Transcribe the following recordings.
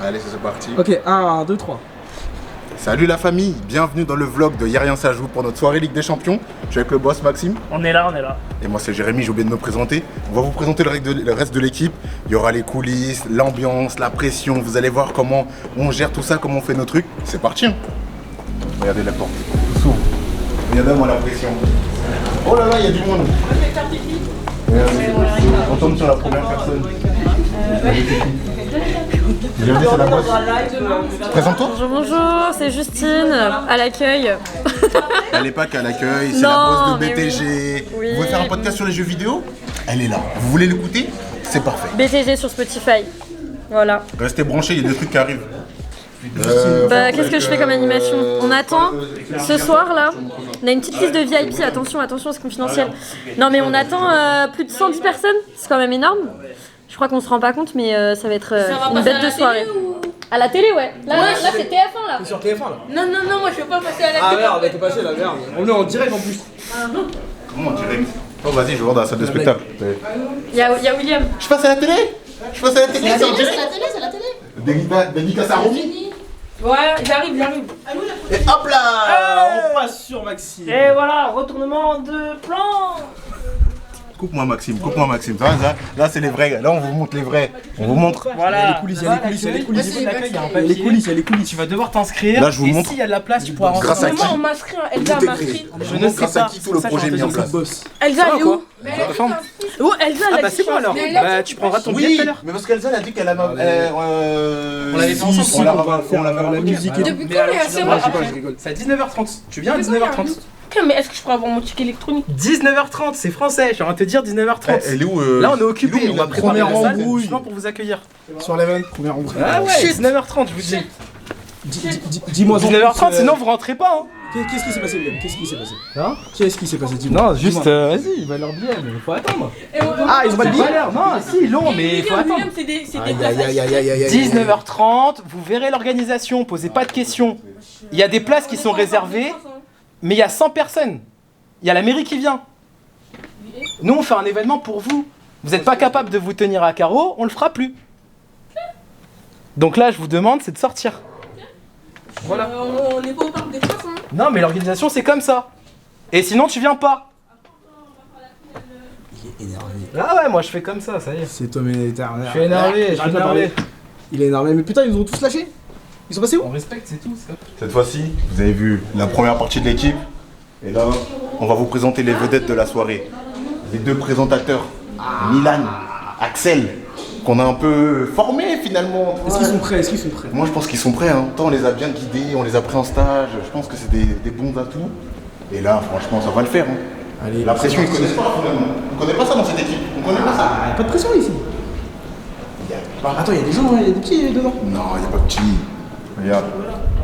Allez, c'est parti. Ok, 1, 2, 3. Salut la famille, bienvenue dans le vlog de Y'a rien ça joue pour notre soirée Ligue des Champions. Je suis avec le boss Maxime. On est là. Et moi c'est Jérémy, j'ai oublié de me présenter. On va vous présenter le reste de l'équipe. Il y aura les coulisses, l'ambiance, la pression. Vous allez voir comment on gère tout ça, comment on fait nos trucs. C'est parti hein. Regardez la porte, tout s'ouvre. Regardez-moi la pression. Oh là là, il y a du monde. On tombe sur la première personne. Bienvenue, c'est la boss. Présente-toi. Bonjour, c'est Justine, à l'accueil. Elle n'est pas qu'à l'accueil, c'est la boss de BTG. Oui. Vous voulez faire un podcast sur les jeux vidéo? Elle est là. Vous voulez l'écouter? C'est parfait. BTG sur Spotify. Voilà. Restez branchés, il y a des trucs qui arrivent. Qu'est-ce que je fais comme animation? On attend ce soir là. On a une petite liste de VIP, attention, c'est confidentiel. Non mais on attend plus de 110 personnes, c'est quand même énorme. Je crois qu'on se rend pas compte, mais ça va être une bête de soirée. À la télé, ouais. Là c'est TF1 là. T'es sur TF1 là? Non, moi je veux pas passer à la Ah télé. merde, t'es passé la merde. On est en direct en plus. Comment on dirait? Oh vas-y, je vais voir dans la salle de spectacle. Il y a William. Je passe à la télé? Je passe à la télé? C'est la télé. Dédicace à Romy. Ouais, j'arrive. Et hop là. On passe sur Maxime. Et voilà, retournement de plan. Coupe-moi Maxime. Là c'est les vrais. Là on vous montre les vrais. On vous montre. Voilà. Il y a les coulisses. Tu vas devoir t'inscrire. Là je vous et montre. s'il y a de la place, tu pourras rentrer. Grâce à qui? Moi on m'inscrit, Elsa Tout est m'inscrit. créé. Je ne sais Grâce à pas. qui tout le Ça, projet est je mis en vais place. Boss. Elsa elle est où? Oh, Elsa elle Ah a bah dit c'est bon ça. alors. Mais elle a Bah dit tu ça. prendras ton billet tout à l'heure. mais parce qu'Elsa elle a dit qu'elle a On l'avait fait ensemble. on l'a faire la musique et tout. Depuis quand elle est assez moi Je rigole. C'est à 19h30. Tu viens à 19h30. Ok, mais est-ce que je pourrais avoir mon ticket électronique? 19h30, c'est français. Je suis en train de te dire 19h30. Elle est où Là on est occupé. On va préparer première la salle embrouille. justement pour vous accueillir. Sur l'event, première embrouille. Ah ouais, 19h30 je vous dis. Dis-moi 19h30 sinon vous rentrez pas. Qu'est-ce qui s'est passé, William? Qu'est-ce qui s'est passé? Hein? Qu'est-ce qui s'est passé? Dis-moi. Non, juste Dis-moi. vas-y, il va leur billet, mais il faut attendre. Ah, ils ont pas de billet? Non, si, ils l'ont, mais il faut attendre. William, c'est des Aïe. 19h30, vous verrez l'organisation, posez pas de questions. Il y a des places qui sont réservées, mais il y a 100 personnes. Il y a la mairie qui vient. Nous, on fait un événement pour vous. Vous n'êtes pas capable de vous tenir à carreau, on le fera plus. Donc là, je vous demande, c'est de sortir. Voilà. On n'est pas au parc des Princes, hein. Non, mais l'organisation, c'est comme ça. Et sinon, tu viens pas. Il est énervé. Ah ouais, moi, je fais comme ça, ça y est. C'est Tom et Ether. Je suis énervé, je suis J'arrête pas de énervé. parler. Il est énervé, mais putain, ils nous ont tous lâchés. Ils sont passés où? On respecte, c'est tout. Ça. Cette fois-ci, vous avez vu la première partie de l'équipe. Et là, on va vous présenter les vedettes de la soirée. Les deux présentateurs, Milan, Axel, qu'on a un peu formés finalement. Est-ce qu'ils sont prêts? Moi je pense qu'ils sont prêts, hein. Tant on les a bien guidés, on les a pris en stage, je pense que c'est des bons atouts. Et là franchement ça va le faire. Hein. Allez, La pression ils connaissent pas finalement. On connaît pas ça dans cette équipe, on connaît pas ça. Pas de pression ici. Attends, il y a des gens, il y a des petits dedans. Non, il n'y a pas de petit. Regarde,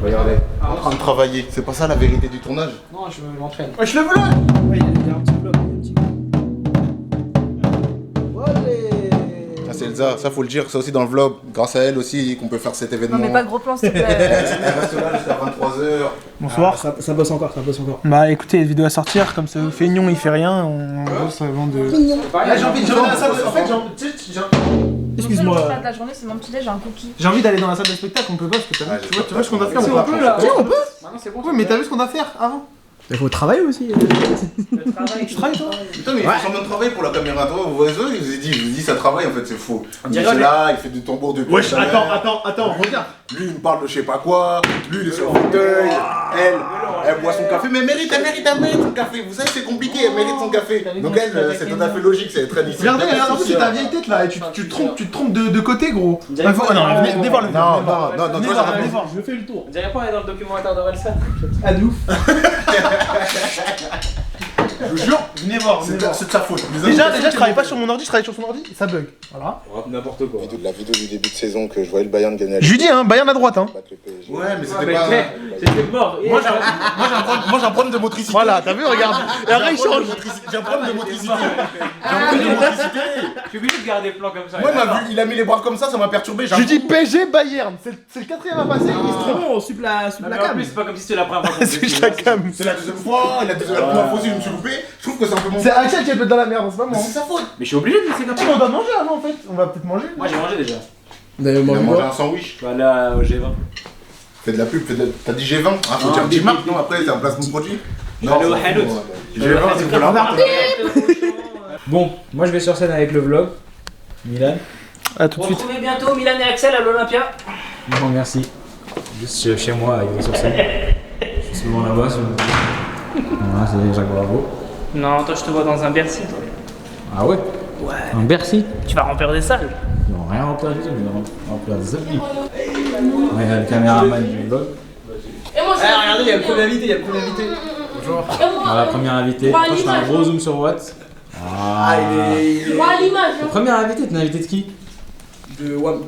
regardez, en train de travailler. C'est pas ça la vérité du tournage. Non, je m'entraîne. Wesh le vlog. Ouais, il y a un petit bloc, Ah, c'est Elsa, ça faut le dire, c'est aussi dans le vlog. Grâce à elle aussi qu'on peut faire cet événement. Non mais pas de gros plan s'il te plaît. Elle reste là jusqu'à 23h. Bonsoir. Ça bosse encore. Bah écoutez, les vidéos à sortir, comme ça, Feignon il fait rien, on bosse avant de. Là, j'ai envie d'aller dans la salle. En fait, excuse-moi. La journée, c'est mon petit déj, j'ai un cookie. J'ai envie d'aller dans la salle de spectacle, on peut pas parce que Ah, tu vois ce qu'on doit faire. Si, On on peut peut, là. On peut. Maintenant, c'est bon. Oui, mais t'as vu ce qu'on doit faire avant? Il faut travailler aussi. Tu travailles toi? Putain, mais il fait semblant de travailler pour la caméra. Toi, vous voyez ça, je vous ai dit ça travaille en fait, c'est faux. Il dirait est là, il fait du tambour depuis. Wesh, tout à l'heure. attends, regarde. Lui, il me parle de je sais pas quoi. Lui, il est sur le fauteuil. Elle boit son café. Mais elle mérite son café. Vous savez, c'est compliqué, elle mérite son café. Donc elle, c'est tout à fait logique, c'est très difficile. Regardez, en plus c'est ta vieille tête là, et tu te trompes de côté gros. Non, venez voir le Non, Venez voir, je fais le tour. On dirait pas, on est dans le documentaire de Relsa. Ah de ouf. Je vous jure, Venez voir, c'est de sa faute. Déjà, je travaille pas sur mon ordi, je travaille sur son ordi, et ça bug. Voilà. N'importe quoi. La vidéo du début de saison que je voyais le Bayern gagner. Je lui dis, hein, Bayern à droite, hein. Ouais, mais c'était pas. C'était mort. Moi j'ai un problème de motricité. Voilà, t'as vu, regarde. Et après, il change. J'ai un problème de motricité. Je suis obligé de garder des plans comme ça. Moi, il a mis les bras comme ça m'a perturbé. Je lui dis PSG Bayern, c'est le quatrième à passer, il se trompe. On suit la Mais en plus, c'est pas comme si c'était la première fois. Switch la cam. C'est la deuxième fois, la première fois aussi je me suis loupé. Je trouve que c'est un peu mon. C'est Axel qui est dans la merde, c'est pas moi. C'est sa faute. Mais je suis obligé de laisser comme ça. On doit manger avant en fait, on va peut-être manger. Moi j'ai mangé déjà. Vous avez Il a mangé mangé quoi? un sandwich. Je vais aller au G20. Fais de la pub, t'as dit G20. Ah, faut dire G-Mark, non? Après, c'est un placement de produit. Non, Allez au c'est Hanout. G20, c'est pour la marque. Bon, moi je vais sur scène avec le vlog. Milan. À tout de suite. Retrouvez bientôt Milan et Axel à l'Olympia. Bon, merci. Juste chez moi avec sur scène. Je suis souvent là-bas. Voilà, c'est Jacques Bravo. Non, toi je te vois dans un Bercy, toi. Ah ouais? Ouais. Un Bercy? Tu vas remplir des salles. Ils n'ont rien rempli du tout, ils vont remplir des applis. Ouais, il y a le caméraman du vlog. Regardez, il y a le premier invité, il y a le premier invité. Voilà, première invitée. Toi, je fais un gros zoom sur Watt. Ah, Moi à l'image, hein. Première invitée, t'es invité de qui? De WAM.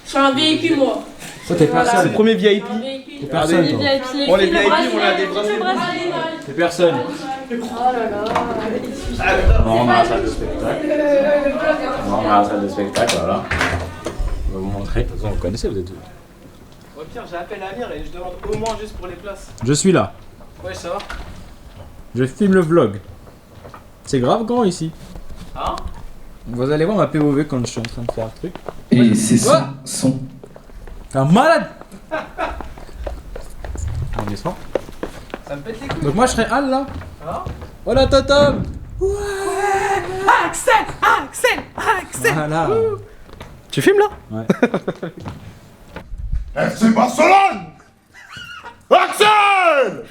Je suis un VIP moi. Toi, t'es Voilà. personne. Premier VIP. Un VIP. T'es personne, Les toi. VIP, On les le VIP, bracelet, on a des le bracelets. bracelet. T'es personne. Oh là là. On rentre dans la salle de spectacle. On rentre dans la salle de spectacle, voilà. On va vous montrer. De toute façon, vous connaissez, vous êtes où? Au pire, j'appelle Amir et je demande au moins juste pour les places. Je suis là. Ouais, ça va. Je filme le vlog. C'est grave grand ici. Hein? Vous allez voir ma POV quand je suis en train de faire un truc. Et c'est son. T'es un malade! On descend. Ça me pète les couilles. Donc moi je serai Al là. Hein? Voilà Totom! Axel! Voilà. Tu filmes là? Ouais. FC Barcelone! Axel!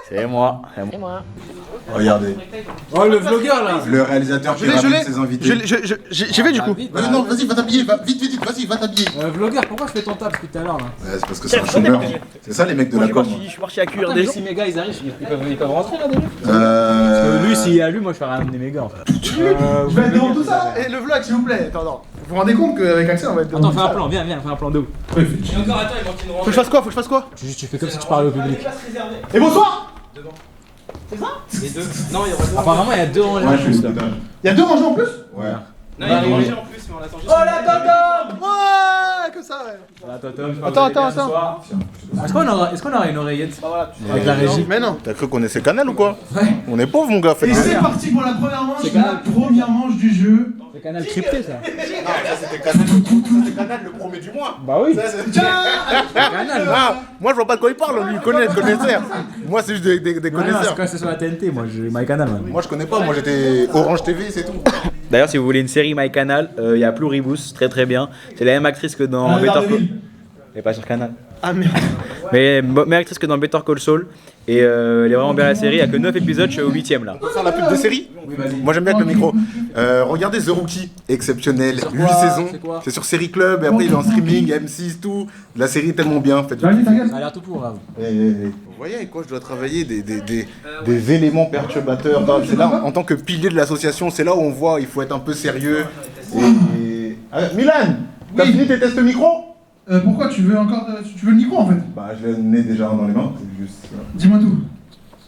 C'est moi. Regardez. Oh le vlogueur là! Le réalisateur qui ramène ses invités. J'ai vu du coup. Vas-y, non, vas-y, va t'habiller, vite, vas-y, va t'habiller. Vlogueur, pourquoi je fais ton table depuis tout à l'heure là? Ouais, c'est parce que c'est un chômeur. C'est ça les mecs de la com. Je suis parti à cuire Attends, des mais gens. si mes gars ils arrivent, ils peuvent rentrer là déjà? Parce que lui, s'il y a lui, moi je ferai ramener mes gars en fait. Je vais être devant tout ça. Et le vlog, s'il vous plaît. Attends. Vous vous rendez compte qu'avec Axel, on va être devant Attends, tout fais un ça. plan, viens, fais un plan de où? Et encore, attends, il manque une Faut que je fasse quoi? Faut que je fasse quoi? Tu fais comme si tu parlais au public. Et bonsoir. Les deux. Non, il y aura deux. Apparemment, il y a deux rangées Ouais, en je plus suis là. Il y a 2 rangées en plus? Ouais. Non, il y a des rangées en plus, mais on attend juste. Oh la Totom! Ouais, que ça, ouais. Voilà, Totom. Attends. Est-ce qu'on aura une oreillette avec la régie? Mais non. T'as cru qu'on essaie Canal ou quoi? Ouais. On est pauvre, mon gars, fais Et c'est parti pour la première manche. C'est La Canal. première manche du jeu. C'est canal crypté ça. C'était Canal le premier du mois. Bah oui. Canal. Ah, moi je vois pas de quoi il parle, lui il connaît, le connaisseur. Moi c'est juste des Non, c'est connaisseurs. quand c'est sur la TNT, moi j'ai MyCanal man. Moi je connais pas, moi j'étais Orange TV, c'est tout. D'ailleurs, si vous voulez une série MyCanal, il y a Pluribus, très bien. C'est la même actrice que dans Better Call. Elle est pas sur Canal. Ah merde. Mais même actrice que dans Better Call Saul. Et elle est vraiment bien la série. Il y a que 9 épisodes, je suis au 8ème là. On peut faire la pub de série? Moi j'aime bien avec le micro. Regardez The Rookie, exceptionnel, 8 quoi saisons. C'est quoi C'est sur Série Club, et après il est en streaming, M6, tout. La série est tellement bien, faites Ça a l'air tout pour grave. Vous voyez avec quoi je dois travailler des éléments perturbateurs. C'est là, en tant que pilier de l'association, c'est là où on voit il faut être un peu sérieux. Ah, Milan, t'as fini tes tests micro? Pourquoi tu veux encore. Tu veux le micro en fait? Bah je l'ai déjà dans les mains, c'est juste ça. Dis-moi tout.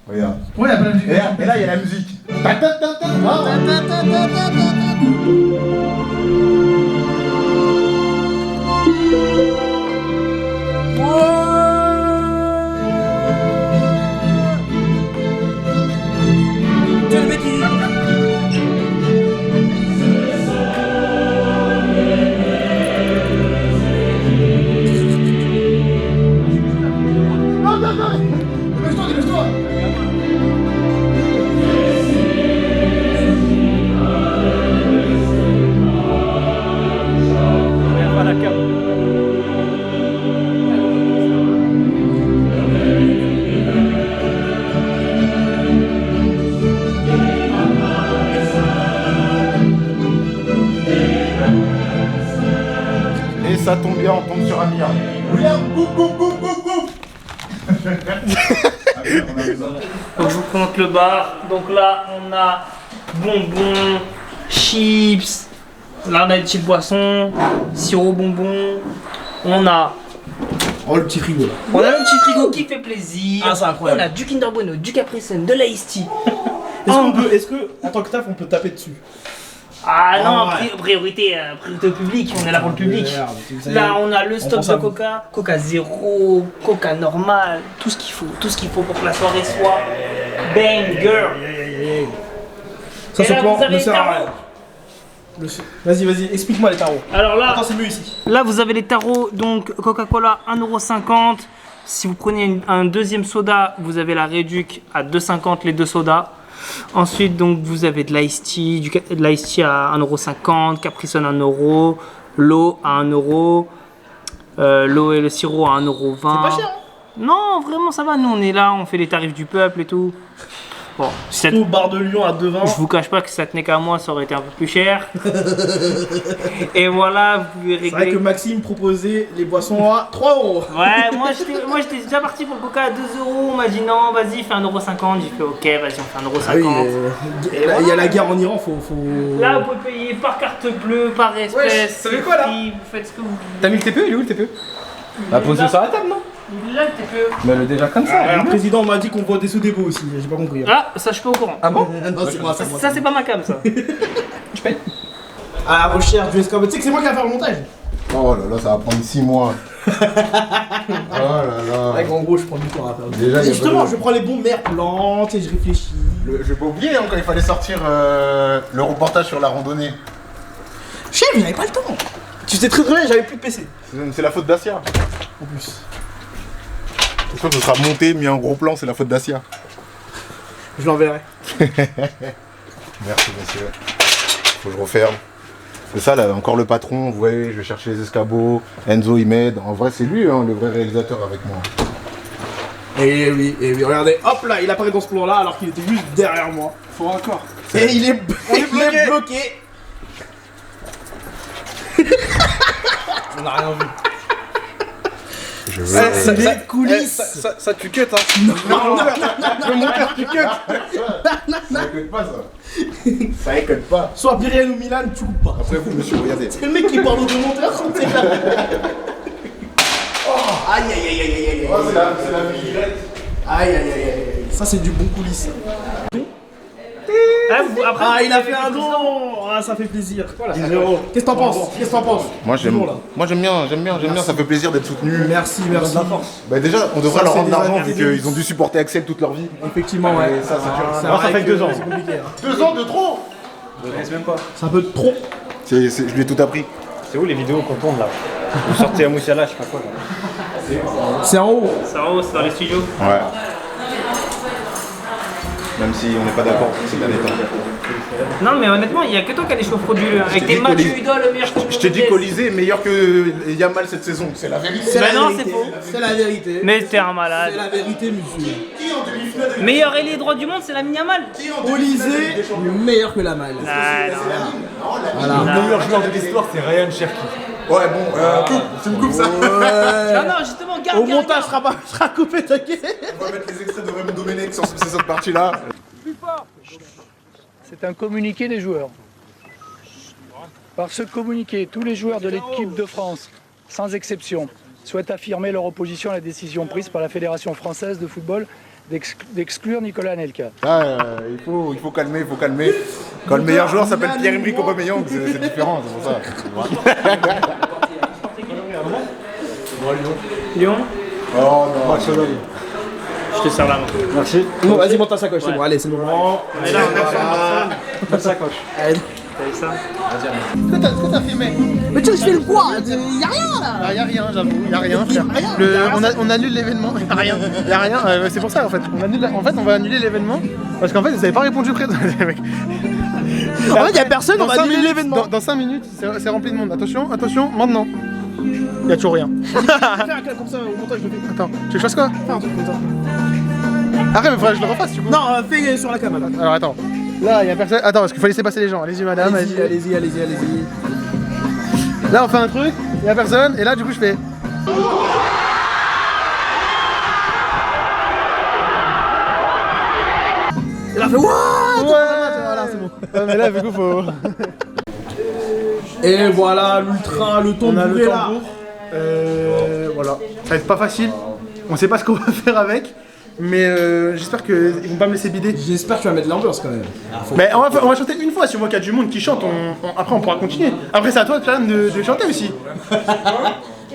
Regarde. Pourquoi il y a pas la musique? Et là il y a la musique. Dépêche-toi. Et ça tombe bien, on tombe sur Amir. William, coupe. Donc je vous présente le bar. Donc là on a bonbons, chips, là on a des petites boissons, sirop bonbons, on a Oh le petit frigo là. le petit frigo qui fait plaisir. Ah, c'est incroyable. On a du Kinder Bueno, du Capri Sun, de l'Ice Tea. Est-ce que, en tant que taf, on peut taper dessus? Ah non, ouais. priorité au public, on est là pour le public. Là on a le stock de Coca, Coca zéro, Coca normal, tout ce qu'il faut pour que la soirée soit banger. Ça, Et ce là, plan vous avez ne sert à rien. Vas-y, explique-moi les tarots. Alors là, Attends, c'est mieux ici. là, vous avez les tarots, donc Coca-Cola 1,50 €. Si vous prenez un deuxième soda, vous avez la réduc à 2,50 € les deux sodas. Ensuite, donc, vous avez de l'ice tea, de l'ice tea à 1,50 €, Capri Sun 1 €, l'eau à 1 €, l'eau et le sirop à 1,20 €. C'est pas cher, hein? Non, vraiment, ça va. Nous, on est là, on fait les tarifs du peuple et tout. Bon, si ça- Au bar de Lyon à 2,20 je vous cache pas que si ça tenait qu'à moi, ça aurait été un peu plus cher. Et voilà, vous pouvez C'est vrai régler. que Maxime proposait les boissons à 3 €. Ouais, moi j'étais déjà parti pour le coca à 2 €. On m'a dit non, vas-y, fais 1,50 €. J'ai fait ok, vas-y, on fait 1,50 €. Il y a la guerre en Iran, faut... Là, vous pouvez payer par carte bleue, par espèce. ça fait quoi, là? Vous faites ce que vous voulez. T'as mis le TPE, il est où le TPE? Bah posé sur la table, non? Il est là, le TPE. Mais elle est déjà comme ça. Le président m'a dit qu'on voit des sous-dépôts aussi, j'ai pas compris. Hein. Ah, ça, je suis pas au courant. Ah bon? Non, c'est moi, Ça, c'est pas ma cam, ça. À la recherche du escabeau. Tu sais que c'est moi qui vais faire le montage. Oh là là, ça va prendre 6 mois. Oh là là. Ouais, en gros, je prends du temps à faire. Déjà, il y a Justement, pas de- je prends les bons mers plantes et je réfléchis. Je vais pas oublier hein, quand il fallait sortir le reportage sur la randonnée. Chef, j'avais pas le temps. Tu sais très bien, j'avais plus de PC. C'est la faute d'Asia. En plus. C'est sûr que ce sera monté, mis en gros plan, c'est la faute d'Asia. Je l'enverrai. Merci monsieur. Faut que je referme. C'est ça là, encore le patron, vous voyez, je vais chercher les escabeaux, Enzo il m'aide. En vrai c'est lui hein, le vrai réalisateur avec moi. Et oui, regardez, hop là, il apparaît dans ce plan-là alors qu'il était juste derrière moi. Faut encore. Et il est bloqué. On a rien vu. Je veux... Les coulisses. Ça tu cut, hein. Non, Mon père tu cut. Ça écoute pas ça. Ça écoute pas. soit Byriel ou Milan, tu coupes pas. Après vous monsieur, regardez. C'est le mec qui parle au monteur, c'est là. Oh, aïe aïe aïe aïe aïe aïe. Oh, c'est la vinaigrette. Aïe aïe aïe aïe. Ça c'est du bon coulisses. Après, Ah, il a fait un don. Ah, ça fait plaisir. 10 €. Qu'est-ce que t'en penses? Moi j'aime bien, ça fait plaisir d'être soutenu. Merci. Bah déjà on devrait Ça, leur c'est rendre des l'argent amis vu qu'ils ont dû supporter Axel toute leur vie. Effectivement, ouais. Et ça c'est dur. C'est Non, ça vrai fait que 2 ans. C'est compliqué. Hein. 2 ans de trop. C'est un peu trop. Je lui ai tout appris. C'est où les vidéos qu'on tourne là? Vous sortez à Moussiala, je sais pas quoi là. C'est en haut. c'est en haut, c'est dans les studios. Ouais. Même si on n'est pas d'accord ces derniers temps. Non, mais honnêtement, il y a que toi qui as des choix frauduleux. Avec t'ai tes dit matchs Colisée. idole, le meilleur. Je t'ai dit Colisée est meilleur que Yamal cette saison. C'est la vérité. C'est Bah la non, vérité. c'est faux. C'est la vérité. Mais t'es un malade. C'est la vérité, monsieur. Meilleur ailier droit du monde, c'est la Yamal. Olysée, meilleur que la malle. Ah, non. Voilà. Le meilleur joueur de l'histoire, c'est Ryan Cherki. Ouais bon, coupe, tu me coupes ça. Non, non, justement, garde. Au montage, sera coupé, t'inquiète. On va mettre les extraits de Raymond Domenech sur cette partie-là. C'est un communiqué des joueurs. Par ce communiqué, tous les joueurs de l'équipe de France, sans exception, souhaitent affirmer leur opposition à la décision prise par la Fédération française de football d'exclure Nicolas Anelka. Ah, il faut calmer. Quand le meilleur joueur s'appelle Pierre-Emerick Aubameyang, c'est différent, c'est pour ça. Lyon, Oh non. je te sers la main. Merci. Bon, vas-y, monte ta sacoche, c'est bon. Allez, c'est bon. Et là, on a sacoche. T'as vu ça? Ce que t'as filmé? Mais tu fais le quoi? Y'a rien là. Y'a rien, j'avoue, y'a rien, frère. On annule l'événement, y'a rien. Y'a rien, c'est pour ça en fait. On va annuler l'événement parce qu'en fait, vous avez pas répondu près. En fait, y'a personne, on va annuler l'événement. Dans 5 minutes, c'est rempli de monde. Attention, maintenant. Y'a toujours rien. Fais un clap comme ça au montage, je le fais. Attends, tu veux que je fasse quoi? Fais un truc comme ça. Arrête, mais faudrait que je le refasse, tu vois. Non, fais sur la caméra. Alors attends. Là, y'a personne. Attends, parce qu'il faut laisser passer les gens. Allez-y, madame, Allez-y. Là, on fait un truc, y'a personne, et là, du coup, je fais. Il a fait what? Voilà, c'est bon. Mais là, du coup, faut. Et voilà, l'ultra, le ton On a bourré le là. tambour. Voilà. Ça va être pas facile. On sait pas ce qu'on va faire avec. Mais j'espère qu'ils vont pas me laisser bider. J'espère que tu vas mettre l'ambiance quand même. Mais on va chanter une fois. Si on voit qu'il y a du monde qui chante, après on pourra continuer. Après, c'est à toi, Clan, de chanter aussi.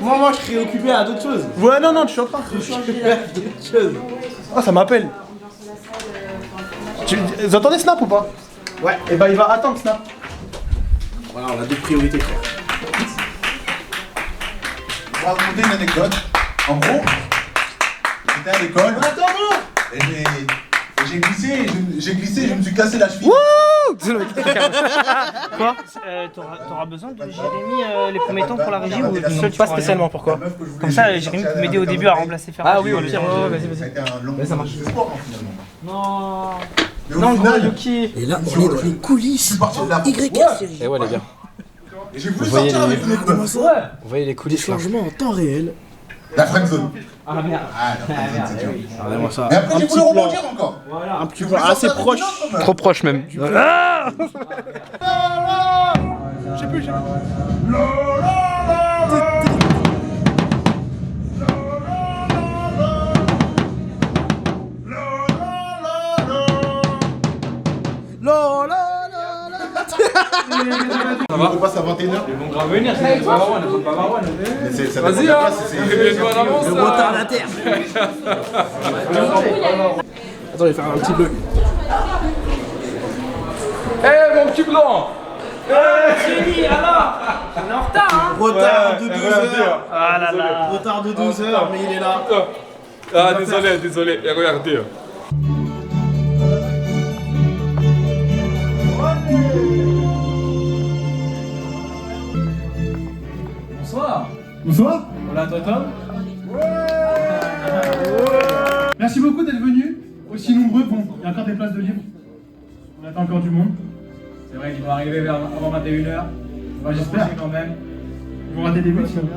Moi, je serais occupé à d'autres choses. Ouais, non, tu chantes pas. Je suis occupé à d'autres choses. Ah, ça m'appelle. Vous entendez Snap ou pas? Ouais. Et bah, il va attendre Snap. Voilà, on a deux priorités claires. Je vais raconter une anecdote. En gros, j'étais à l'école. Et j'ai glissé, je me suis cassé la cheville. Quoi T'auras besoin de Jérémy les premiers temps pour la régie ou seul tu Pas spécialement, pourquoi? Comme ça, Jérémy peut m'aider au début à remplacer Ferrari. Ah oui, au pire, vas-y. Ça a été un long Ça marche. sport, hein, finalement. Non. Mais au Non, gros, final, Yuki. Et là, on est dans les coulisses. je suis parti de là. Et ouais, les gars. Et j'ai voulu Vous voyez sortir les- avec une autre meuf. Vous voyez les coulisses là? Changement en temps réel. La friendzone. Ah merde. Ah, la friendzone, c'est dur. Regardez-moi ça. Mais après, j'ai voulu rebondir encore. Un petit J'ai voulu assez sortir avec proche. une autre meuf. Trop proche même. On repasse à 21h. Ils vont grave venir, c'est pas Marwan, ils sont pas Marwan. Mais ça Vas-y, dépend de la hein. place, c'est- Mets-toi en avance, Le là. retardataire. Attends, je vais faire un petit vlog. Eh mon petit blanc. Jérémy, alors on est en retard, hein. Retard de 12 heures. Ah là là. Retard de 12 heures, mais il est là. Ah désolé, et regardez. Bonsoir. On l'a Tom. Merci beaucoup d'être venus, aussi nombreux. Bon, il y a encore des places de libre. On attend encore du monde. C'est vrai qu'ils vont arriver avant 21h. Moi j'espère quand même. Ils vont rater des buts sinon.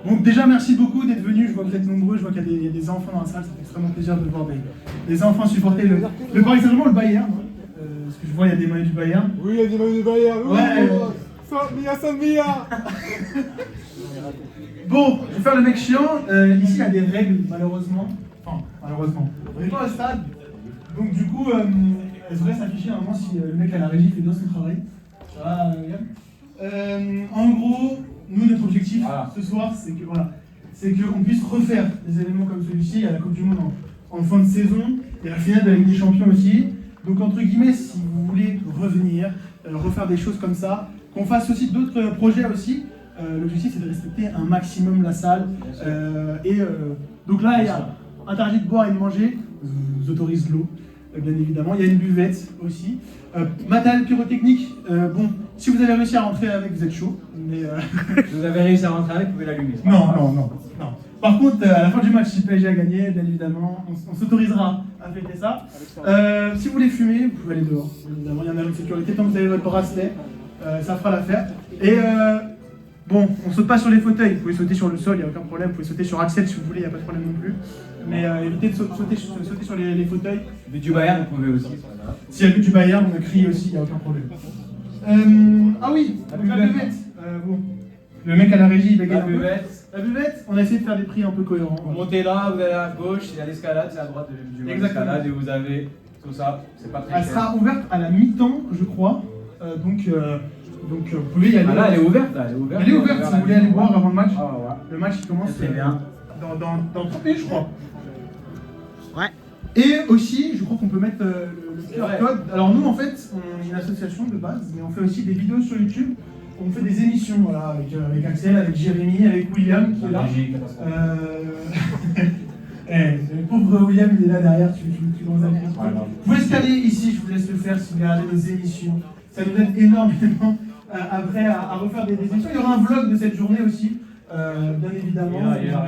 Donc déjà merci beaucoup d'être venus, je vois que vous êtes nombreux, je vois qu'il y a des enfants dans la salle, ça fait extrêmement plaisir de voir des enfants supporter le Paris Saint-Germain ou le Bayern. Hein. Parce que je vois il y a des maillots du Bayern. Oui, il y a des maillots du Bayern. Ouais. Samia. Bon, je vais faire le mec chiant. Ici il y a des règles malheureusement. Enfin, malheureusement. On n'est pas au stade. Donc du coup, elles devraient s'afficher à un moment si le mec à la régie fait bien son travail. Ça va, Yann en gros, nous notre objectif ce soir, c'est que voilà, c'est qu'on puisse refaire des événements comme celui-ci. Il y a la Coupe du Monde en fin de saison, il y a la finale de la Ligue des Champions aussi. Donc entre guillemets, si vous voulez revenir, refaire des choses comme ça, qu'on fasse aussi d'autres projets aussi. L'objectif c'est de respecter un maximum la salle. Donc là, il y a interdit de boire et de manger. Je vous autorise l'eau, bien évidemment. Il y a une buvette aussi. Matériel pyrotechnique. Bon, si vous avez réussi à rentrer avec, vous êtes chaud. Mais Si vous avez réussi à rentrer avec, vous pouvez l'allumer. non. Par contre, à la fin du match, si le PSG a gagné, bien évidemment, on s'autorisera à fêter ça. Si vous voulez fumer, vous pouvez aller dehors. Bien évidemment, il y en a une sécurité. Tant que vous avez votre bracelet, ça fera l'affaire. Et bon, on saute pas sur les fauteuils. Vous pouvez sauter sur le sol, il n'y a aucun problème. Vous pouvez sauter sur Axel si vous voulez, il n'y a pas de problème non plus. Mais évitez de sauter sur les fauteuils. Mais du Bayern, vous pouvez aussi. S'il y a but du Bayern, on crie aussi, il n'y a aucun problème. Ah oui, la buvette. Bon. Le mec à la régie, il bégaye un peu. La buvette, on a essayé de faire des prix un peu cohérents. Vous montez là, vous allez à gauche, il y a l'escalade, c'est à droite du mont l'escalade et vous avez tout ça. C'est pas très Elle cher. sera ouverte à la mi-temps, je crois. Donc vous pouvez y aller. Ah là, elle est ouverte, là, elle est ouverte. Elle est ouverte si vous voulez aller boire avant le match. Ah ouais. Le match il commence Très bien. dans 30 minutes, je crois. Ouais. Et aussi, je crois qu'on peut mettre le QR code. Alors nous, en fait, on est une association de base, mais on fait aussi des vidéos sur YouTube. On fait des émissions, voilà, avec Axel, avec Jérémy, avec William qui est là. Le pauvre William, il est là derrière, tu dans un Vous pouvez scanner ici, je vous laisse le faire si vous regardez nos émissions. Ça nous aide énormément après à refaire des émissions. Il y aura un vlog de cette journée aussi, bien évidemment. Il est là.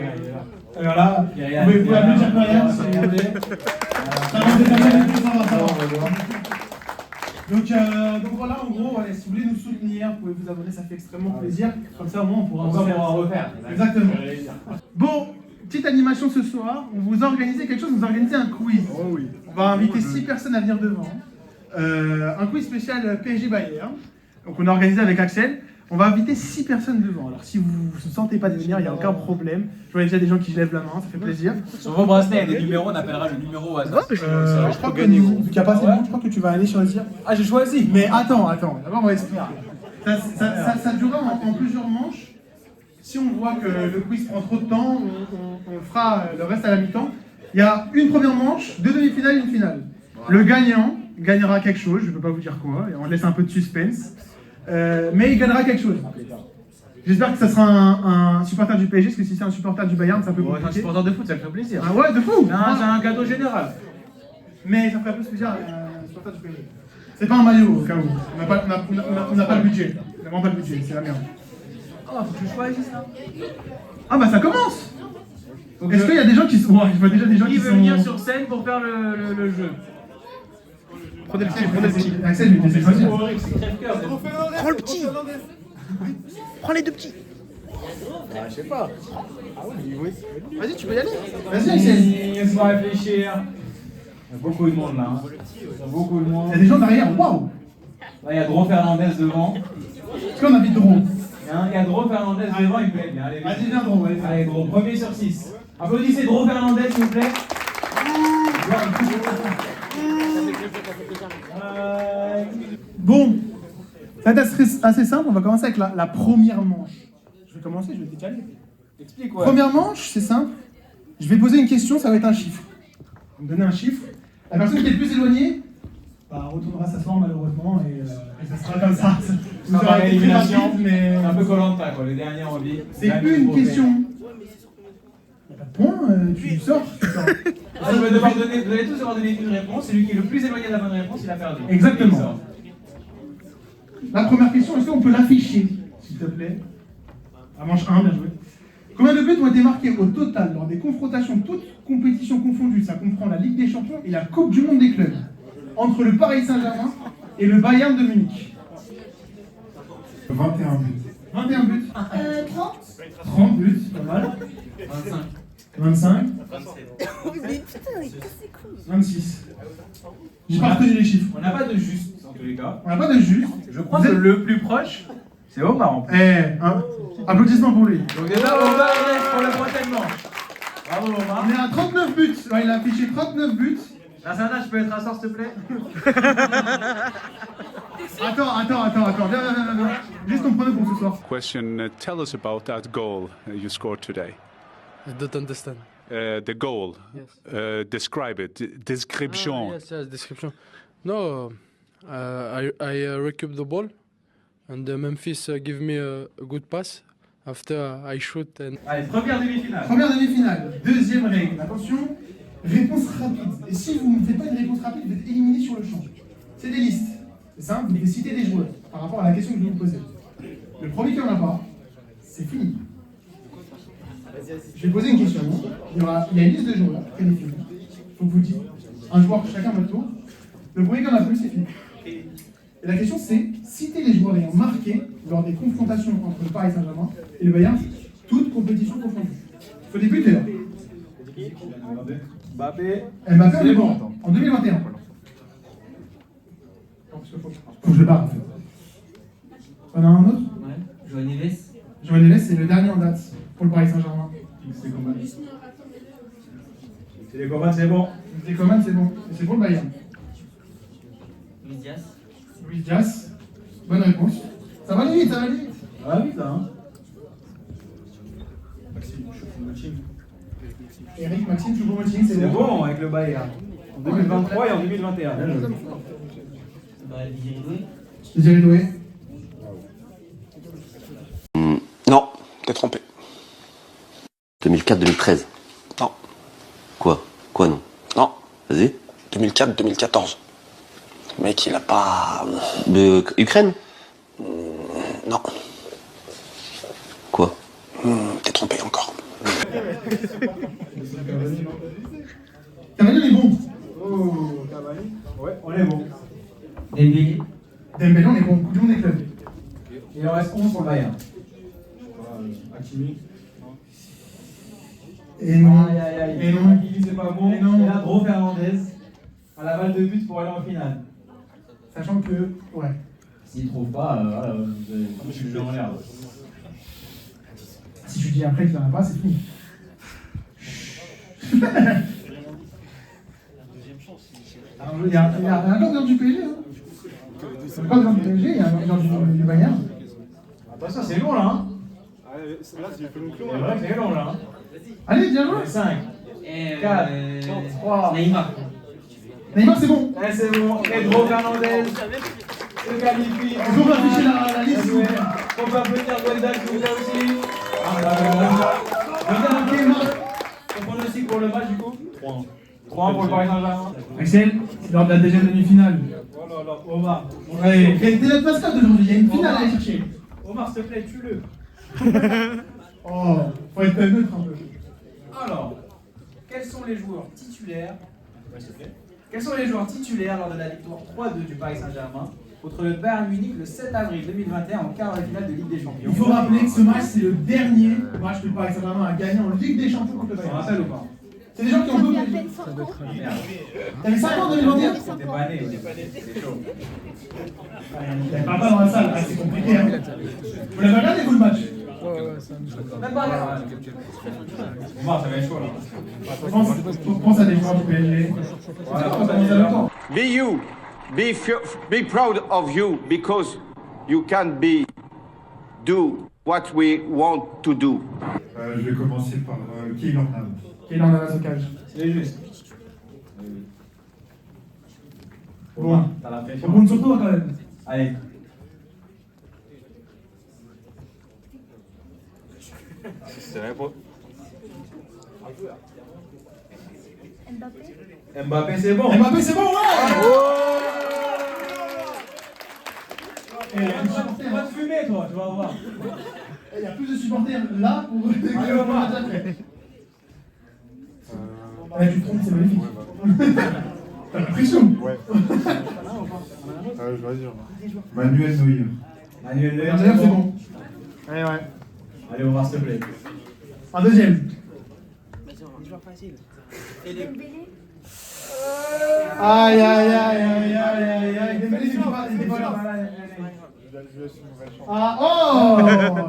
Voilà, vous pouvez applaudir quand même si vous voulez. Ça va. Donc voilà, en gros, ouais, si vous voulez nous soutenir, vous pouvez vous abonner, ça fait extrêmement plaisir. Comme ça, au moins, on pourra refaire. Exactement. Bon, petite animation ce soir. On vous a organisé quelque chose, on vous a organisé un quiz. Oh oui. On va inviter 6 personnes à venir devant. Un quiz spécial PSG Bayern. Donc on a organisé avec Axel. On va inviter 6 personnes devant. Alors si vous ne sentez pas de venir, il n'y a aucun problème. Je vois déjà des gens qui lèvent la main, ça fait plaisir. Sur vos bracelets, il y a des numéros, on appellera le numéro au hasard. Je crois que vu qu'il n'y a pas assez de monde, je crois que tu vas aller choisir. Ah, j'ai choisi. Mais attends, d'abord on va expliquer. Ça durera en plusieurs manches. Si on voit que le quiz prend trop de temps, on fera le reste à la mi-temps. Il y a une première manche, 2 demi-finales et une finale. Le gagnant gagnera quelque chose, je ne peux pas vous dire quoi, et on laisse un peu de suspense. Mais il gagnera quelque chose. J'espère que ça sera un supporter du PSG, parce que si c'est un supporter du Bayern, ça peut compliqué. Un supporter de foot, ça me fait plaisir. Ah ouais, de fou. C'est un cadeau général. Mais ça ferait plus plaisir un supporter du PSG. C'est pas un maillot, au cas où. On n'a pas le budget. On n'a vraiment pas le budget, c'est la merde. Ah, faut que je choisisse là. Ah bah ça commence. Est-ce qu'il y a des gens qui sont... Ouais, je vois déjà des gens qui veut sont... venir sur scène pour faire le jeu? Prenez le petit. Axel, je vais te laisser choisir. Prends le petit. Prends les deux petits. Ah, je sais pas. Ah oui. Vas-y, tu peux y aller. Vas-y, Axel. Laisse-moi réfléchir. Il y a beaucoup de monde là. Hein. Il y a beaucoup de monde. Il y a des gens derrière, waouh. Là, il y a Dro Fernandez devant. Est-ce qu'on invite Dro? Il y a Dro Fernandez devant, il plaît bien. Allez, vas-y, viens Dro. Allez, Dro, premier sur 6. Applaudissez Dro Fernandez, s'il vous plaît. Bon, ça va être assez simple, on va commencer avec la première manche. Je vais commencer, je vais décaler. Explique, ouais. Première manche, c'est simple. Je vais poser une question, ça va être un chiffre. Vous me donnez un chiffre. La personne qui est le plus éloignée retournera s'asseoir malheureusement et ça sera comme ça. Vous aurez été très rapide, mais... Un peu Koh-Lanta, quoi, les derniers en vie. C'est une question. Il n'y a pas de point, tu sors. Vous allez tous devoir donner une réponse, celui qui est le plus éloigné de la bonne réponse, il a perdu. Exactement. La première question, est-ce qu'on peut l'afficher, s'il te plaît? À manche 1, bien joué. Combien de buts ont été marqués au total lors des confrontations, toutes compétitions confondues, ça comprend la Ligue des Champions et la Coupe du Monde des clubs, entre le Paris Saint-Germain et le Bayern de Munich? 21 buts. 21 buts. 30. 30 buts, pas mal. 25. 26. J'ai pas retenu les chiffres. On n'a pas de juste, en tous les cas. On n'a pas de juste. Je crois que le plus proche, c'est Omar en plus. Applaudissements pour lui. Donc déjà, Omar reste pour la prochaine manche. Bravo Omar. On est à 39 buts. Ouais, il a affiché 39 buts. Lassana, je peux être asseoir s'il te plaît? Attends. Viens. Juste ton pronom pour ce soir. Question, tell us about that goal you scored today. I don't understand. The goal. Yes. Describe it. Description. Yes, description. No, I recoup the ball, and Memphis give me a good pass. After I shoot and... Allez, première demi-finale. Première demi-finale. Deuxième règle. Attention, réponse rapide. Et si vous ne faites pas une réponse rapide, vous êtes éliminé sur le champ. C'est des listes. C'est simple, vous devez citer des joueurs par rapport à la question que je vais vous poser. Le premier qui en a pas, c'est fini. Je vais poser une question. Il y a une liste de joueurs prédéfinie. Il faut que vous dites un joueur chacun votre tour. Le premier qui en a plus, c'est fini. Et la question c'est, citer les joueurs ayant marqué lors des confrontations entre le Paris Saint-Germain et le Bayern, toutes compétitions confondues. Il faut des buteurs. Mbappé, on est bon. En 2021. Faut que je le barre en fait. On a un autre? Ouais. João Neves. João Neves, c'est le dernier en date pour le Paris Saint-Germain. C'est Coman. C'est Coman, c'est bon. C'est Coman, c'est bon. Et c'est pour le Bayern. Luis Diaz. Luis Diaz. Bonne réponse. Ça va aller vite, ça va aller vite. Ça va vite là, hein. Eric Maxime Choupo-Moting, c'est bon. C'est bon avec le Bayern. En 2023 et en 2021. Désiré Doué. Non, t'es trompé. 2004-2013. Non. Quoi non? Non. Vas-y. 2004-2014. Le mec, il a pas... De Ukraine? Non. Quoi? T'es trompé encore. Cavani, on est bon. Oh, Cavani. Ouais, on est bon. Dembélé. Dembélé, on est bon. Coupe du monde des clubs. Il en reste 11 pour le Bayern. Hakimi. Et non. Et non. Hakimi, c'est pas bon. Et non. Et là, Dro Fernandez à la balle de but pour aller en finale. Sachant que, ouais. S'il trouve pas, voilà, je suis en l'air. Si tu dis après qu'il n'y en a pas, c'est fini. Il y a un gardien du PSG. Hein. C'est pas le gardien du PSG, il y a un gardien du Bayern. Attention, c'est long là. Hein. Là, j'ai fait une clone. C'est vrai que c'est long là. Hein. Allez, bien joué. 5, 4, 3, Neymar. Neymar, c'est bon. C'est bon. Pedro Fernandez se qualifie. On peut afficher la liste. On peut applaudir Gwendal qui vous a aussi. On prend aussi pour le match du coup 3-1 pour le Paris Saint-Germain. Axel, c'est lors de la deuxième demi-finale. Oh là là, Omar. Ouais, t'es notre mascotte aujourd'hui, il y a une finale à aller chercher. Omar, s'il te plaît, tue-le. Oh, faut être neutre un peu. Alors, quels sont les joueurs titulaires Quels sont les joueurs titulaires lors de la victoire 3-2 du Paris Saint-Germain contre le Bayern Munich le 7 avril 2021 en quart de finale de Ligue des Champions? Il faut rappeler que ce match, c'est le dernier match que le Paris Saint-Germain a gagné en Ligue des Champions contre le Bayern. On rappelle ou pas? C'est des gens qui ont joué. T'avais 5 ans en 2021? T'es pas né, c'est chaud. Il parle pas dans la salle, c'est compliqué. Hein. Vous l'avez regardé, vous, le match? Même pas là. Omar, ça va être chaud là. Pense à des joueurs du PSG. Be you. Be proud of you because you can do what we want to do. Je vais commencer par Kylian Navas. Kylian Navas au cage. C'est juste. Bon, t'as la pression. on compte sur toi quand même. Allez. C'est vrai, bro. Mbappé, c'est bon. Mbappé, c'est bon, ouais. Tu vas te fumer, toi, tu vas voir. Il y a plus de supporters là pour Allez, on va. Tu te trompes, c'est magnifique. T'as la pression. Ouais. Je vais dire. Manuel Neuer. Manuel Neuer, c'est bon. Ouais, ouais. Allez, on va s'il te plaît. Un deuxième. Aïe, aïe, aïe, aïe, aïe, aïe. Dembélé, il était pas là. Ah, oh.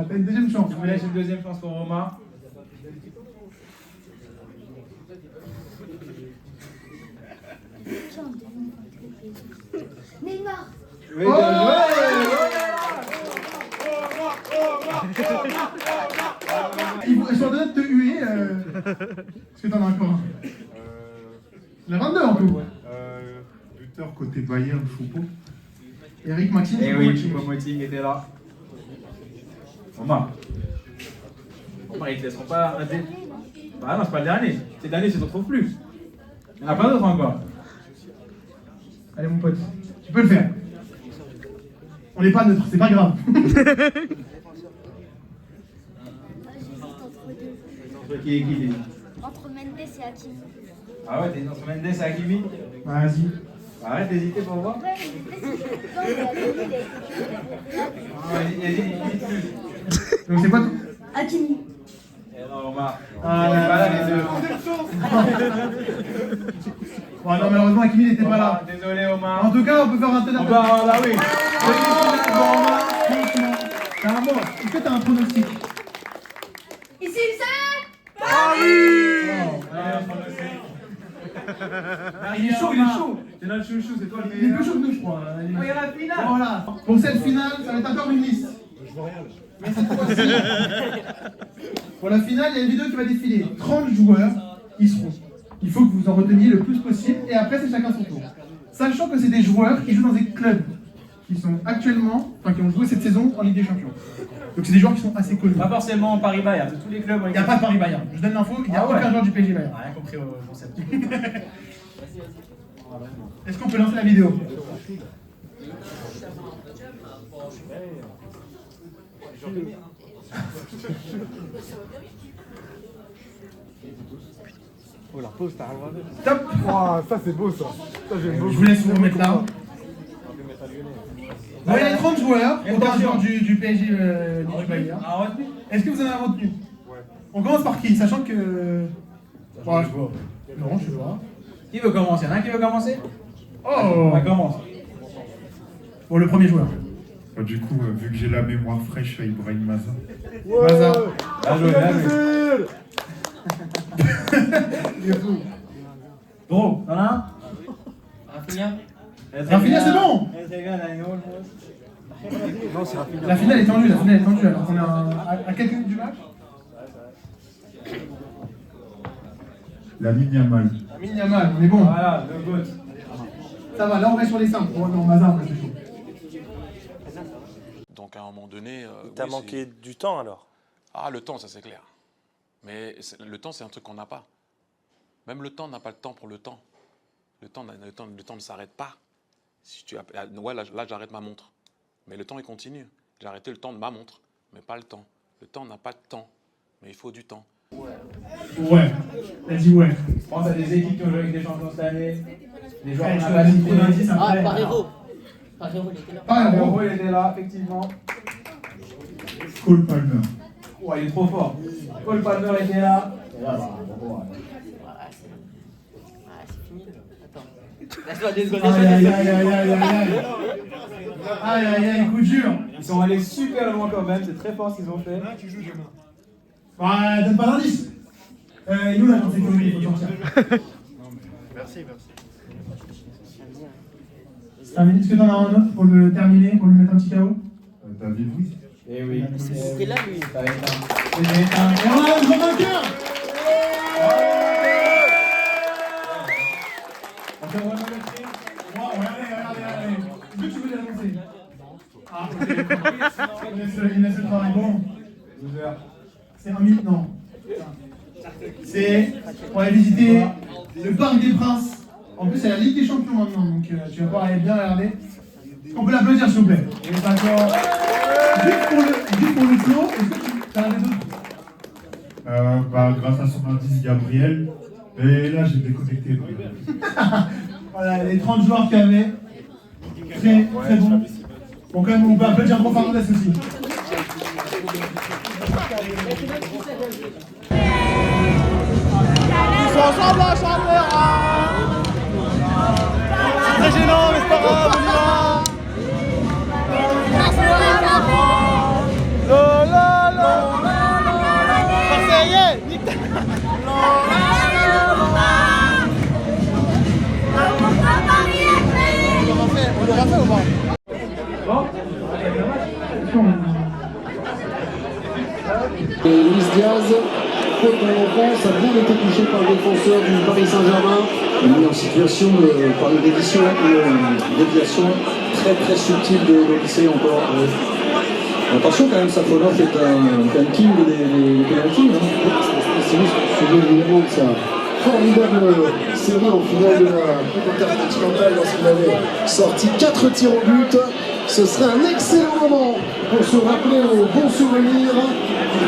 T'as une deuxième chance. Je vous laisse une deuxième chance pour Romain. Neymar. Oui, bien joué. Je suis en train de te huer. Est-ce que t'en as encore un? Il y en a 22 en tout. Buteur côté Bayern, Choupo. Eric Maxime. Eh oui, Choupo-Moting était là. Omar. Omar, ils te laisseront pas arrêter. Bah non, c'est pas le dernier. C'est le dernier, tu te retrouves plus. Il y en a plein d'autres encore. Allez, mon pote, tu peux le faire. On n'est pas neutre, c'est pas grave. Entre qui et qui? Entre Mendes et Hakimi. Ah ouais, t'es entre Mendes et Hakimi? Vas-y. Arrête d'hésiter pour voir. Ouais, Vas-y, plus. Donc c'est quoi Hakimi. Eh non, Omar. Ah, on est pas là les deux. Bon, non, malheureusement, Hakimi n'était pas là. Désolé, Omar. En tout cas, on peut faire un peu d'argent. Bah oui. C'est un mot. Est-ce que t'as un pronostic? Ici, c'est Paris. Il est chaud. C'est notre chouchou, c'est toi le meilleur. Il est plus chaud que nous, je crois. Il y a la finale. Voilà. Pour cette finale, ça va être encore une liste. Je vois rien. Mais cette fois-ci, pour la finale, il y a une vidéo qui va défiler. 30 joueurs y seront. Il faut que vous en reteniez le plus possible et après, c'est chacun son tour. Sachant que c'est des joueurs qui jouent dans des clubs qui sont actuellement, enfin qui ont joué cette saison en Ligue des Champions. Donc c'est des joueurs qui sont assez connus. Pas forcément Paris-Bayern, c'est tous les clubs. Il n'y a pas de Paris-Bayern. Je donne l'info, il n'y a aucun joueur du PSG Bayern. Rien compris au concept. Est-ce qu'on peut lancer la vidéo? Oh la pause, t'as regardé. Top. Oh, ça c'est beau ça. Ça j'aime beaucoup. Je vous laisse vous remettre là. Bon, il y a 30 joueurs, autant joueurs du PSG du Bayern. Est-ce que vous en avez retenu? Ouais. On commence par qui? Sachant que. Bon, je vois. Non, je sais pas. Qui veut commencer? Il y en a un qui veut commencer? Oh. On commence. Bon, le premier joueur. Du coup, vu que j'ai la mémoire fraîche, Ibrahim Maza. Maza. Bien joué, bien joué. Il est fou. Gros, t'en as un? Rafinha. Rafinha, c'est bon! Non, c'est Rafinha. La finale est tendue, alors on est à quelques minutes du match. Lamine Yamal. Lamine Yamal, on est bon. Voilà, le goat. Ça va, là on reste sur les simples. Oh non, Mazin, c'est chaud. Donc à un moment donné... Il t'a manqué du temps alors? Ah, le temps, ça c'est clair. Mais le temps, c'est un truc qu'on n'a pas. Même le temps n'a pas le temps pour le temps. Le temps ne s'arrête pas. Si tu ouais, là j'arrête ma montre. Mais le temps, il continue. J'ai arrêté le temps de ma montre, mais pas le temps. Le temps n'a pas de temps, mais il faut du temps. Ouais. Elle dit ouais. Je pense à des équipes qui ont joué avec des champions cette année. Des joueurs Ouais, qu'on je a pas cités. Ah, Parero. Parero, il était là, effectivement. Cole Palmer. Ouais, il est trop fort. Cole Palmer était là. Et là, Laisse-moi des secondes. Aïe aïe aïe, coup dur. Ils sont allés super loin quand même, c'est très fort ce qu'ils ont fait. Ouais, donne pas d'indice. Il est où l'agent de sécurité, il faut sortir. Merci. Est-ce que t'en as un autre pour le terminer, pour lui mettre un petit KO? David Luiz. Eh oui. C'était là lui. Et on a un grand vainqueur. Regardez. Est-ce que tu veux l'annoncer? Ah, ok. Il laisse le travail. Bon. C'est un mythe, non. C'est. On va visiter le Parc des Princes. En plus, c'est la Ligue des Champions maintenant, donc tu vas pouvoir aller bien regarder. On peut l'applaudir, s'il vous plaît. D'accord. Juste pour le flow, est-ce que tu as un des autres? Grâce à son indice Gabriel. Et là, j'ai déconnecté. Voilà, les 30 joueurs qu'il y avait. Très bon. Bon, quand même, on peut applaudir Bro Fernandez aussi. Ils sont ensemble là, chanteur. C'est très gênant, mais c'est pas grave, on y va. Marseillais, nique ta... On l'aura fait ou pas? Et Luis Diaz, faute dans l'enfance, a bien été touché par le défenseur du Paris Saint-Germain. Mis en situation par une déviation très subtile de l'Odyssée encore. Attention quand même, Safonov est un king des pénaltys. C'est juste se souvenir évidemment de sa formidable série en finale de la Coupe intercontinentale lorsqu'il avait sorti 4 tirs au but. Ce serait un excellent moment pour se rappeler aux bons souvenirs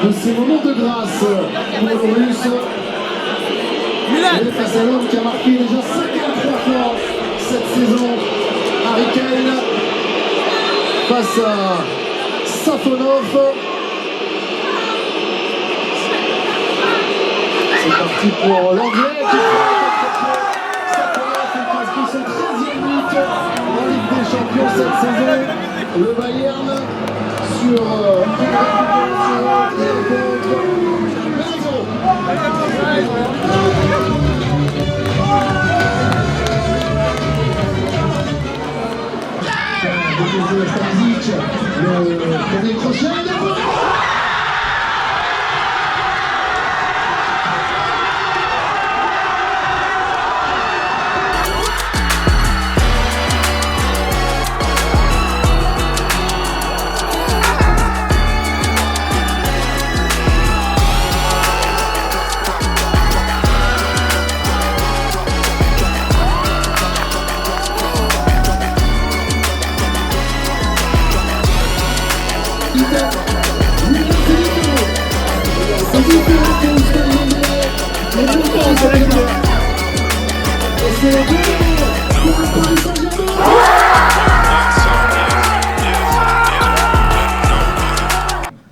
de ces moments de grâce pour le Russe. Et face à l'homme qui a marqué déjà 53 fois cette saison, Harry Kane, face à Safonov. C'est parti pour l'Anglais qui Safonov qui inscrit son 13e but en Ligue des Champions cette saison. Le Bayern sur une récupération et un contre. Le premier crochet.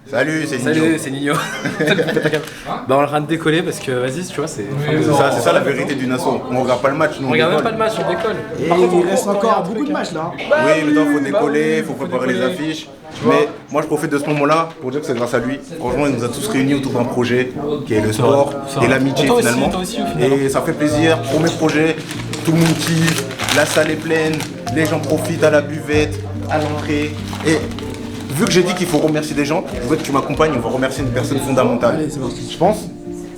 Salut, c'est Nino. Salut, c'est Nino. Bah on est en train de décoller parce que vas-y, tu vois, c'est... C'est ça la vérité d'une asso. On regarde pas le match, nous. On regarde même pas le match, on décolle. Et il reste encore beaucoup de matchs là. Oui, mais il faut décoller, il faut préparer les affiches. Mais moi je profite de ce moment-là pour dire que c'est grâce à lui. Franchement, il nous a tous réunis autour d'un projet qui est le sport et l'amitié finalement. Et ça fait plaisir, premier projet, tout le monde kiffe, la salle est pleine, les gens profitent à la buvette, à l'entrée. Et vu que j'ai dit qu'il faut remercier des gens, je voudrais que tu m'accompagnes, on va remercier une personne fondamentale. Je pense.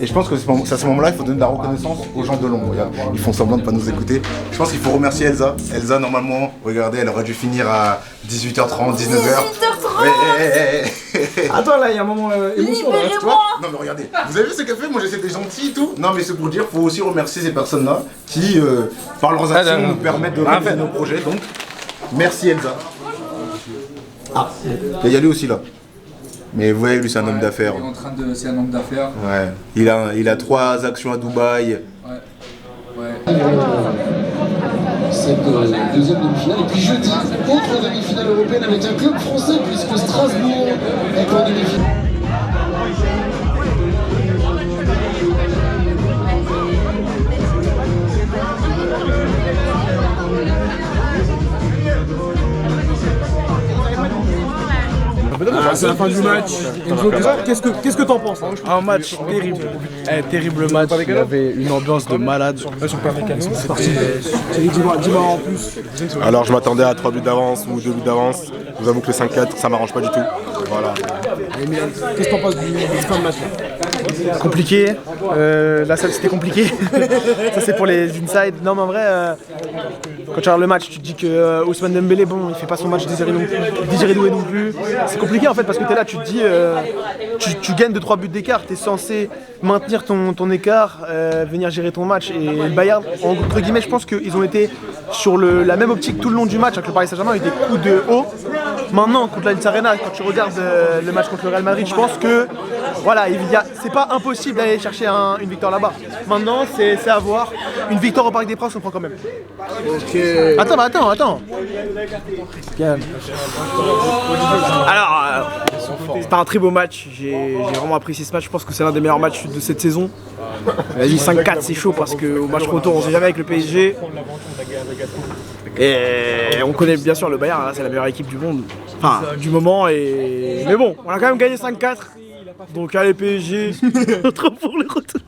Et je pense que c'est à ce moment-là, il faut donner de la reconnaissance aux gens de l'ombre. Regarde, ils font semblant de ne pas nous écouter. Je pense qu'il faut remercier Elsa. Elsa, normalement, regardez, elle aurait dû finir à 18h30, 19h. Attends, là, il y a un moment émotion. Là, tu vois. Non, mais regardez, vous avez vu ce qu'elle fait? Moi, j'essaie d'être gentil et tout. Non, mais c'est pour dire, faut aussi remercier ces personnes-là qui, par leurs actions, nous permettent de réaliser nos projets. Donc, merci Elsa. Ah, il y a lui aussi là. Mais vous voyez, lui, c'est un homme d'affaires. C'est un homme d'affaires. Ouais. Il a 3 actions à Dubaï. Cette deuxième demi-finale. Et puis jeudi, autre demi-finale européenne avec un club français puisque Strasbourg est en demi-finale. C'est la fin du match. Qu'est-ce que t'en penses? Un match terrible. Terrible match. Il y avait une ambiance de malade. Dis-moi en plus. Alors je m'attendais à 3 buts d'avance ou 2 buts d'avance. Je vous avoue que le 5-4, ça m'arrange pas du tout. Voilà. Qu'est-ce que t'en penses du fin de match? Compliqué. La salle c'était compliqué. Ça c'est pour les inside. Non mais en vrai, quand tu regardes le match, tu te dis que Ousmane Dembélé, bon, il fait pas son match désiré doué non plus. C'est compliqué en fait parce que t'es là, tu te dis, tu gagnes 2-3 buts d'écart, t'es censé maintenir ton écart, venir gérer ton match. Et le Bayern, entre guillemets, je pense qu'ils ont été sur la même optique tout le long du match avec le Paris Saint-Germain, avec des coups de haut. Maintenant, contre l'Allianz Arena, quand tu regardes le match contre le Real Madrid, je pense que voilà, c'est pas impossible d'aller chercher une victoire là-bas. Maintenant, c'est à voir. Une victoire au Parc des Princes, on prend quand même. Okay. Attends. Calme. Alors, c'était un très beau match. J'ai vraiment apprécié ce match. Je pense que c'est l'un des meilleurs matchs de cette saison. Vas-y, 5-4, c'est chaud parce qu'au match retour, on sait jamais avec le PSG. Et on connaît bien sûr le Bayern, là, c'est la meilleure équipe du monde, enfin du moment. Mais bon, on a quand même gagné 5-4. Donc allez PSG, trop pour le retour.